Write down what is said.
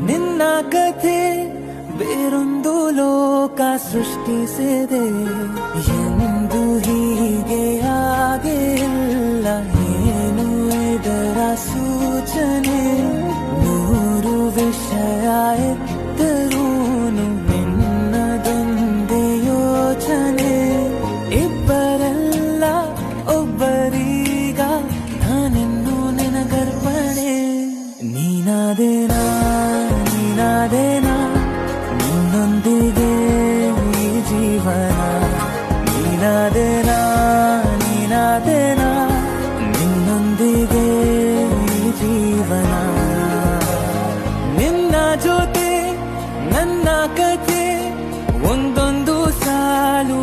ನಿನ್ನ ಕಥೆ ಬೇರೊಂದು ಲೋಕ ಸೃಷ್ಟಿಸಿದೆ. ಎಂದು ಹೀಗೆ ಆಗಿಲ್ಲ, ಏನು ಇದರ ಸೂಚನೆ? ನೂರು ವಿಷಯ ಎತ್ತರೂನು ನಿನ್ನದೊಂದೇ ಯೋಚನೆ. ಇಬ್ಬರಲ್ಲ ಒಬ್ಬರೀಗ ನಾನಿನ್ನು ನಿನಗರ್ಪಣೆ. ನೀನಾದೇನಾ ನೀನಾದೇನಾ ನಿನ್ನೊಂದಿಗೆ ಈ ಜೀವನ. ನೀನಾದೇನಾ ನೀನಾದೇನಾ ನಿನ್ನೊಂದಿಗೆ ಈ ಜೀವನ. ನಿನ್ನ ಜೊತೆ ನನ್ನ ಕಥೆ ಒಂದೊಂದು ಸಾಲು